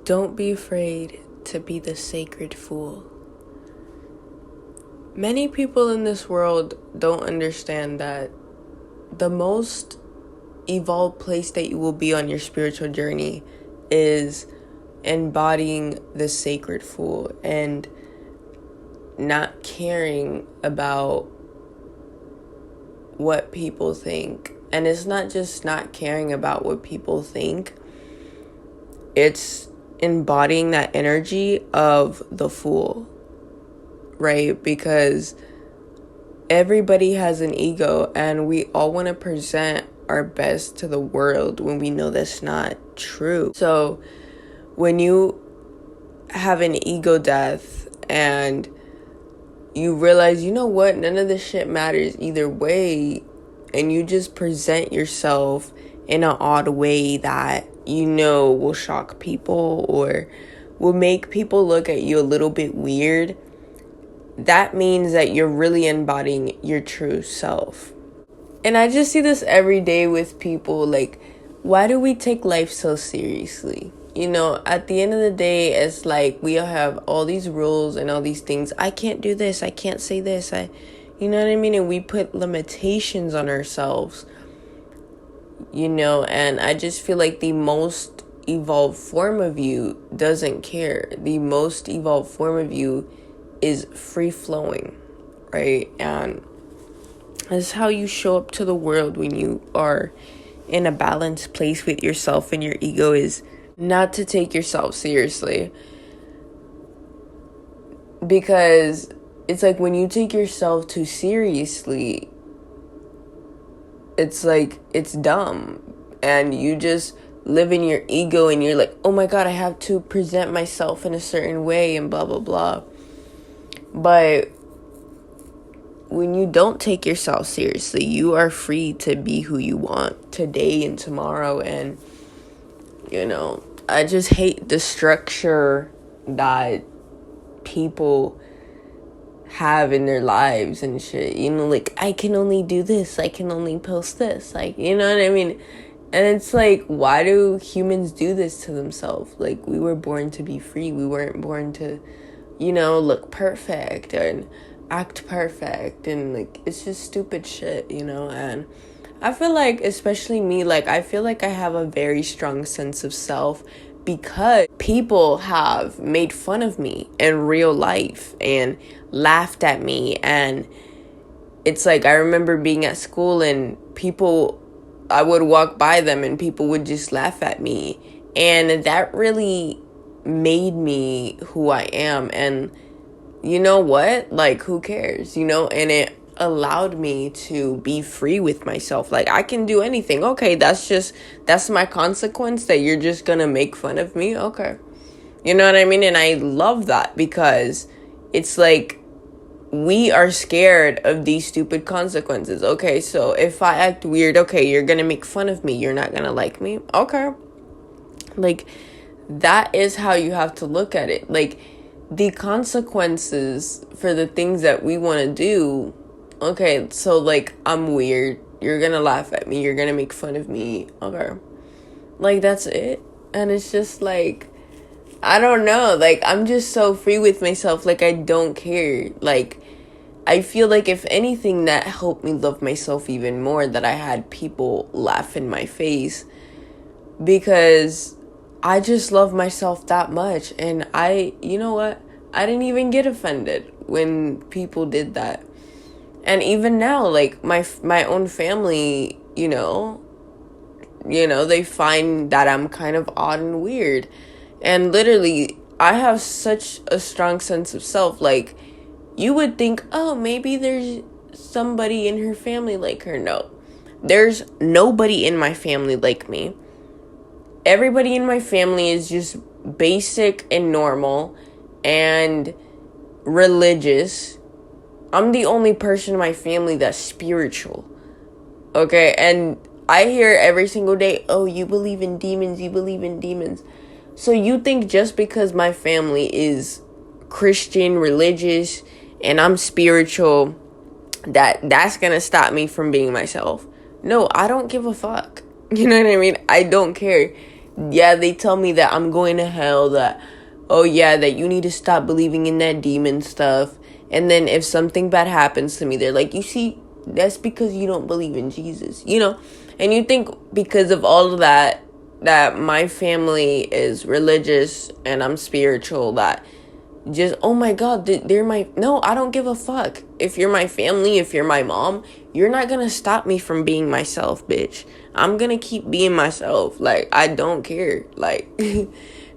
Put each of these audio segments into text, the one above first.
Don't be afraid to be the sacred fool. Many people in this world don't understand that the most evolved place that you will be on your spiritual journey is embodying the sacred fool and not caring about what people think. And it's not just not caring about what people think, it's embodying that energy of the fool, right? Because everybody has an ego and we all want to present our best to the world when we know that's not true. So when you have an ego death and you realize, you know what, none of this shit matters either way, and you just present yourself in an odd way that you know will shock people or will make people look at you a little bit weird, that means that you're really embodying your true self. And I just see this every day with people, like, why do we take life so seriously? You know, at the end of the day, it's like we all have all these rules and all these things. I can't do this. I can't say this. You know what I mean? And we put limitations on ourselves, you know, and I just feel like the most evolved form of you doesn't care. The most evolved form of you is free flowing, right? And that's how you show up to the world when you are in a balanced place with yourself and your ego is not to take yourself seriously. Because it's like when you take yourself too seriously, it's like it's dumb. And you just live in your ego and you're like, oh my God, I have to present myself in a certain way and blah, blah, blah. But when you don't take yourself seriously, you are free to be who you want today and tomorrow. And, you know, I just hate the structure that people have in their lives and shit. You know, like, I can only do this. I can only post this. Like, you know what I mean? And it's like, why do humans do this to themselves? Like, we were born to be free. We weren't born to, you know, look perfect and act perfect. And, like, it's just stupid shit, you know? And I feel like, especially me, like, I feel like I have a very strong sense of self because people have made fun of me in real life and laughed at me. And it's like, I remember being at school and I would walk by them and people would just laugh at me. And that really made me who I am. And you know what? Like, who cares? You know, and it allowed me to be free with myself. Like, I can do anything. Okay, that's my consequence, that you're just gonna make fun of me. Okay. You know what I mean? And I love that because it's like we are scared of these stupid consequences. Okay, so if I act weird, okay, you're gonna make fun of me. You're not gonna like me. Okay. Like, that is how you have to look at it. Like, the consequences for the things that we want to do. Okay, so, like, I'm weird. You're gonna laugh at me. You're gonna make fun of me. Okay. Like, that's it. And it's just, like, I don't know. Like, I'm just so free with myself. Like, I don't care. Like, I feel like, if anything, that helped me love myself even more, that I had people laugh in my face. Because I just love myself that much. And you know what? I didn't even get offended when people did that. And even now, like, my own family, you know, they find that I'm kind of odd and weird. And literally, I have such a strong sense of self. Like, you would think, oh, maybe there's somebody in her family like her. No, there's nobody in my family like me. Everybody in my family is just basic and normal and religious. I'm the only person in my family that's spiritual. Okay, and I hear every single day, oh, you believe in demons, you believe in demons. So you think just because my family is Christian, religious, and I'm spiritual, that's gonna stop me from being myself? No, I don't give a fuck. You know what I mean? I don't care. Yeah, they tell me that I'm going to hell, that, oh yeah, that you need to stop believing in that demon stuff. And then if something bad happens to me, they're like, you see, that's because you don't believe in Jesus, you know? And you think because of all of that, that my family is religious and I'm spiritual, that just, oh my God, they're my, no, I don't give a fuck. If you're my family, if you're my mom, you're not gonna stop me from being myself, bitch. I'm gonna keep being myself. Like, I don't care. Like,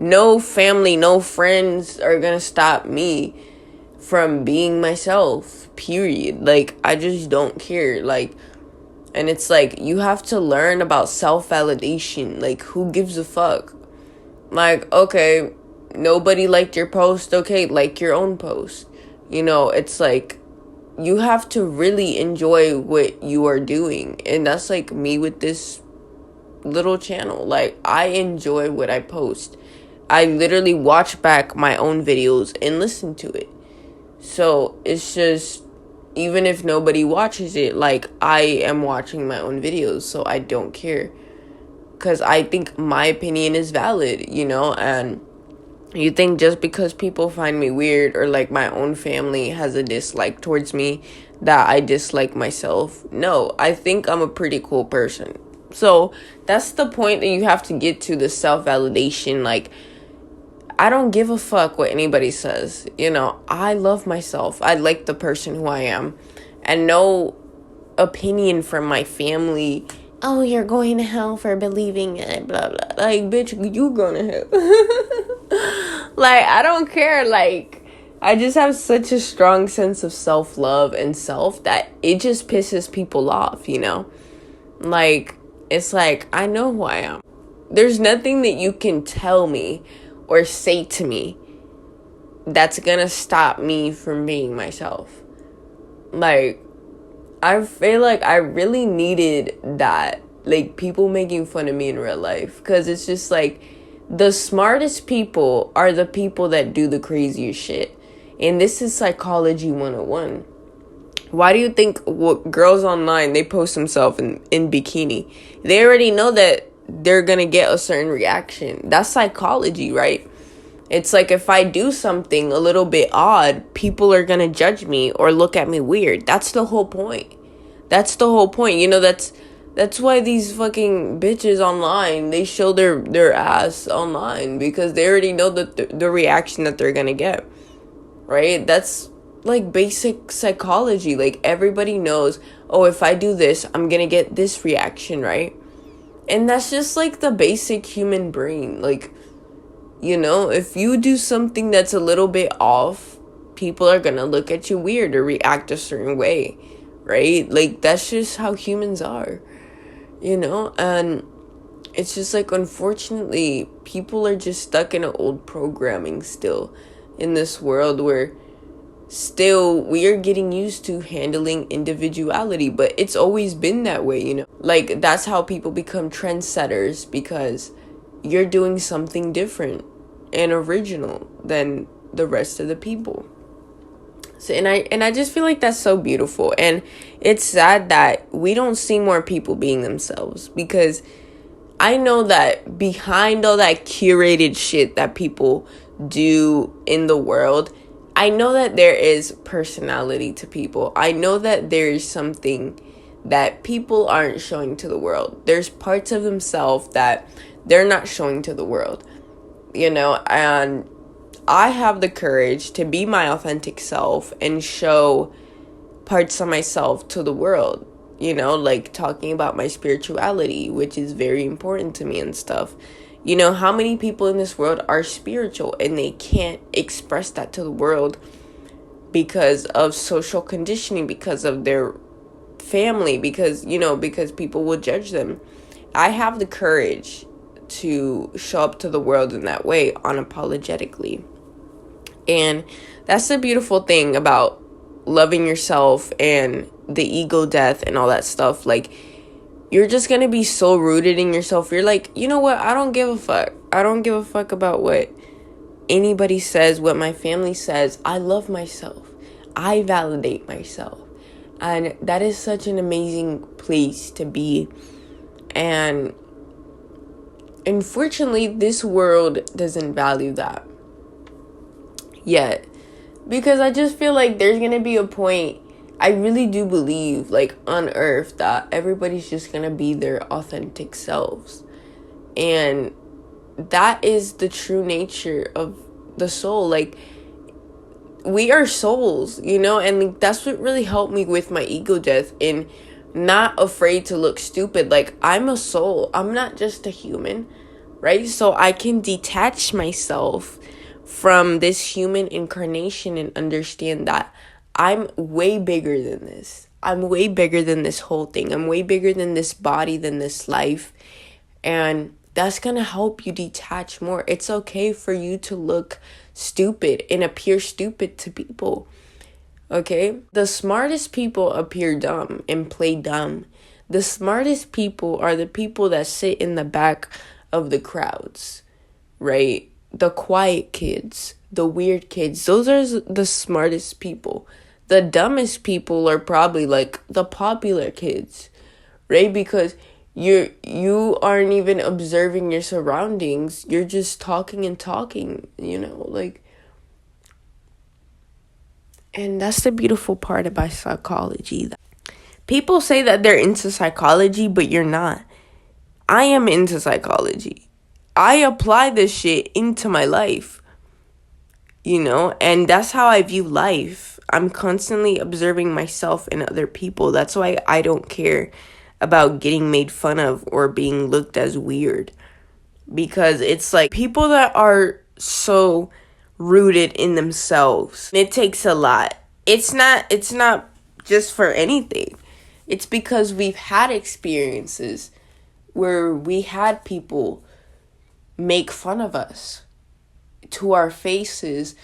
no family, no friends are gonna stop me from being myself, period. Like, I just don't care. Like, and it's like, you have to learn about self-validation. Like, who gives a fuck? Like, okay, nobody liked your post. Okay, like your own post. You know, it's like, you have to really enjoy what you are doing. And that's like me with this little channel. Like, I enjoy what I post. I literally watch back my own videos and listen to it. So it's just, even if nobody watches it, like, I am watching my own videos, so I don't care. Because I think my opinion is valid, you know? And you think just because people find me weird, or like my own family has a dislike towards me, that I dislike myself? No, I think I'm a pretty cool person. So that's the point that you have to get to, the self-validation. Like, I don't give a fuck what anybody says. You know, I love myself. I like the person who I am. And no opinion from my family, oh, you're going to hell for believing it, blah, blah. Like, bitch, you going to hell. Like, I don't care. Like, I just have such a strong sense of self-love and self that it just pisses people off, you know? Like, it's like, I know who I am. There's nothing that you can tell me or say to me that's gonna stop me from being myself. Like, I feel like I really needed that. Like, people making fun of me in real life. Because it's just like, the smartest people are the people that do the craziest shit. And this is psychology 101. Why do you think girls online, they post themselves in bikini? They already know that they're gonna get a certain reaction. That's psychology, right? It's like, if I do something a little bit odd, people are gonna judge me or look at me weird. That's the whole point. That's the whole point. You know, that's why these fucking bitches online, they show their ass online, because they already know that the reaction that they're gonna get. Right? That's like basic psychology. Like, everybody knows, oh, if I do this, I'm gonna get this reaction, right? And that's just like the basic human brain. Like, you know, if you do something that's a little bit off, people are gonna look at you weird or react a certain way, right? Like, that's just how humans are, you know? And it's just like, unfortunately, people are just stuck in an old programming still in this world where still we are getting used to handling individuality, but it's always been that way, you know? Like, that's how people become trendsetters, because you're doing something different and original than the rest of the people. So, and I just feel like that's so beautiful. And it's sad that we don't see more people being themselves, because I know that behind all that curated shit that people do in the world, I know that there is personality to people. I know that there is something that people aren't showing to the world. There's parts of themselves that they're not showing to the world, you know? And I have the courage to be my authentic self and show parts of myself to the world, you know, like talking about my spirituality, which is very important to me and stuff. You know, how many people in this world are spiritual and they can't express that to the world because of social conditioning, because of their family, because, you know, because people will judge them. I have the courage to show up to the world in that way, unapologetically. And that's the beautiful thing about loving yourself and the ego death and all that stuff. Like, you're just going to be so rooted in yourself. You're like, you know what? I don't give a fuck. I don't give a fuck about what anybody says, what my family says. I love myself. I validate myself. And that is such an amazing place to be. And Unfortunately, this world doesn't value that yet. Because I just feel like there's gonna be a point, I really do believe, like, on earth, that everybody's just gonna be their authentic selves. And that is the true nature of the soul. Like, we are souls, you know? And like, that's what really helped me with my ego death, in not afraid to look stupid. Like, I'm a soul. I'm not just a human, right? So I can detach myself from this human incarnation and understand that I'm way bigger than this. I'm way bigger than this whole thing. I'm way bigger than this body, than this life. And that's going to help you detach more. It's okay for you to look stupid and appear stupid to people. Okay? The smartest people appear dumb and play dumb. The smartest people are the people that sit in the back of the crowds, right? The quiet kids, the weird kids. Those are the smartest people. The dumbest people are probably like the popular kids, right? Because you aren't even observing your surroundings. You're just talking and talking, you know, like. And that's the beautiful part about psychology. People say that they're into psychology, but you're not. I am into psychology. I apply this shit into my life, you know, and that's how I view life. I'm constantly observing myself and other people. That's why I don't care about getting made fun of or being looked as weird, because it's like people that are so rooted in themselves, it takes a lot. It's not just for anything. It's because we've had experiences where we had people make fun of us to our faces,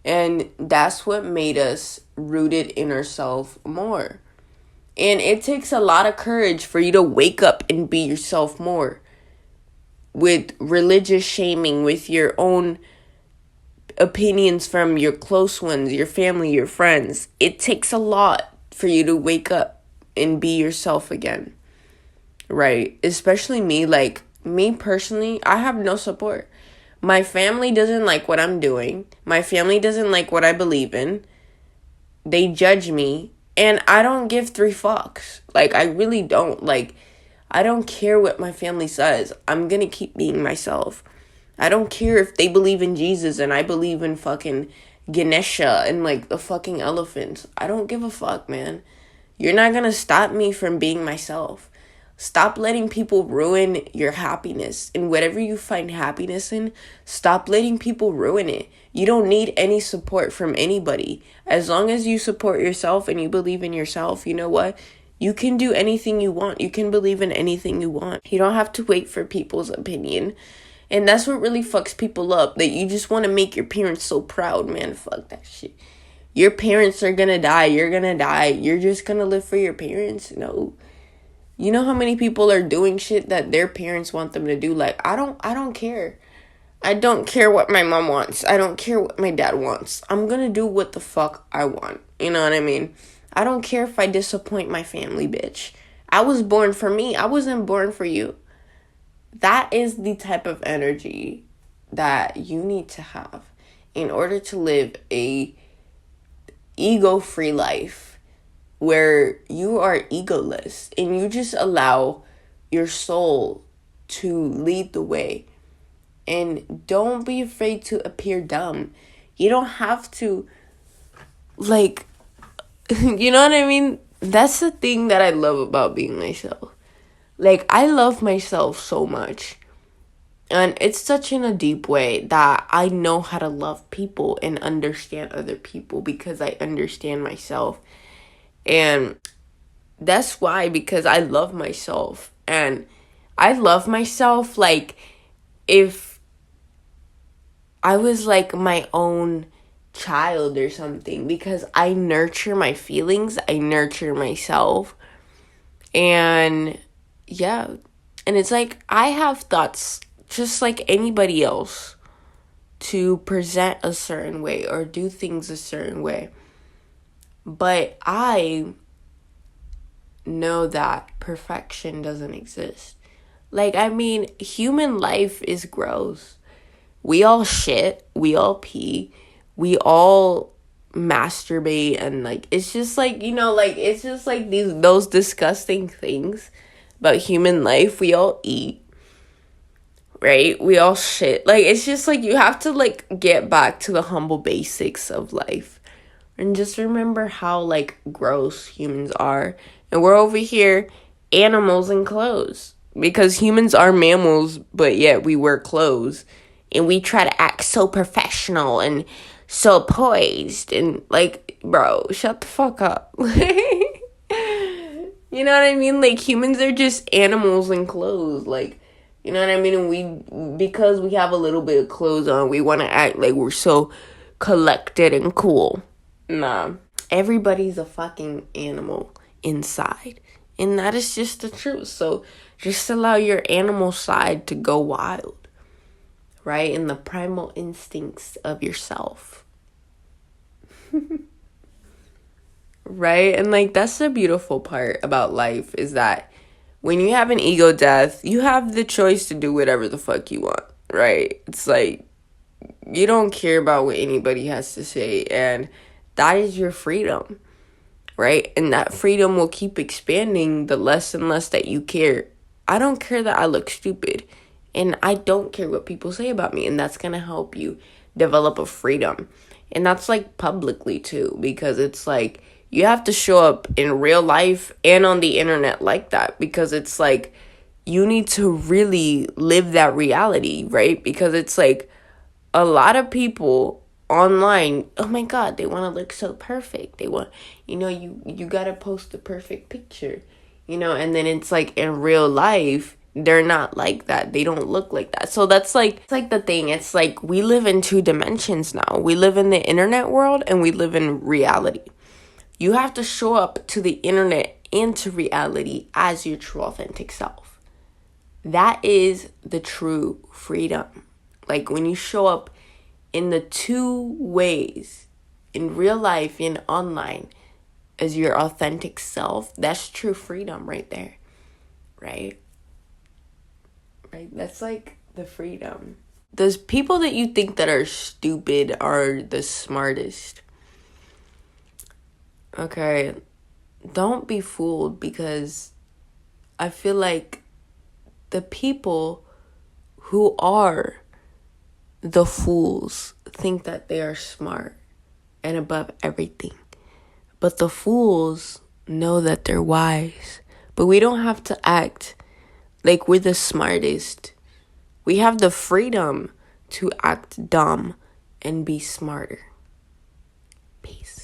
and that's what made us rooted in ourselves more. And it takes a lot of courage for you to wake up and be yourself more, with religious shaming, with your own opinions from your close ones, your family, your friends. It takes a lot for you to wake up and be yourself again, right? Especially me, like, me personally, I have no support. My family doesn't like what I'm doing. My family doesn't like what I believe in. They judge me, and I don't give three fucks. Like, I really don't. Like, I don't care what my family says. I'm gonna keep being myself. I don't care if they believe in Jesus and I believe in fucking Ganesha and like the fucking elephants. I don't give a fuck, man. You're not gonna stop me from being myself. Stop letting people ruin your happiness. And whatever you find happiness in, stop letting people ruin it. You don't need any support from anybody. As long as you support yourself and you believe in yourself, you know what? You can do anything you want. You can believe in anything you want. You don't have to wait for people's opinion. And that's what really fucks people up. That you just want to make your parents so proud, man. Fuck that shit. Your parents are gonna die. You're gonna die. You're just gonna live for your parents? No. You know how many people are doing shit that their parents want them to do? Like, I don't care. I don't care what my mom wants. I don't care what my dad wants. I'm gonna do what the fuck I want. You know what I mean? I don't care if I disappoint my family, bitch. I was born for me. I wasn't born for you. That is the type of energy that you need to have in order to live a ego-free life where you are egoless and you just allow your soul to lead the way. And don't be afraid to appear dumb. You don't have to, like, you know what I mean? That's the thing that I love about being myself. Like, I love myself so much. And it's such in a deep way that I know how to love people and understand other people because I understand myself. And that's why, because I love myself. And I love myself like if I was like my own child or something, because I nurture my feelings, I nurture myself. And yeah, and it's like I have thoughts just like anybody else to present a certain way or do things a certain way. But I know that perfection doesn't exist. Like, I mean, human life is gross. We all shit, we all pee, we all masturbate, and like it's just like, like it's just like those disgusting things about human life. We all eat, right? We all shit. Like it's just like you have to like get back to the humble basics of life and just remember how like gross humans are. And we're over here animals in clothes because humans are mammals, but yet we wear clothes and we try to act so professional and so poised and like, bro, shut the fuck up. You know what I mean? Like humans are just animals in clothes. Like, you know what I mean? And because we have a little bit of clothes on, we want to act like we're so collected and cool. Nah. Everybody's a fucking animal inside. And that is just the truth. So just allow your animal side to go wild, right? And the primal instincts of yourself. Right? And like that's the beautiful part about life is that when you have an ego death, you have the choice to do whatever the fuck you want, right? It's like you don't care about what anybody has to say, and that is your freedom, right? And that freedom will keep expanding the less and less that you care. I don't care that I look stupid, and I don't care what people say about me, and that's gonna help you develop a freedom. And that's like publicly too, because it's like you have to show up in real life and on the internet like that, because it's like you need to really live that reality, right? Because it's like a lot of people online, oh my god, they want to look so perfect. They want, you got to post the perfect picture, and then it's like in real life they're not like that. They don't look like that. So that's like, it's like the thing. It's like we live in two dimensions now. We live in the internet world and we live in reality. You have to show up to the internet and to reality as your true authentic self. That is the true freedom. Like when you show up in the two ways, in real life and online, as your authentic self, that's true freedom right there. Right? Right? That's like the freedom. Those people that you think that are stupid are the smartest. Okay, don't be fooled, because I feel like the people who are the fools think that they are smart and above everything. But the fools know that they're wise. But we don't have to act like we're the smartest. We have the freedom to act dumb and be smarter. Peace.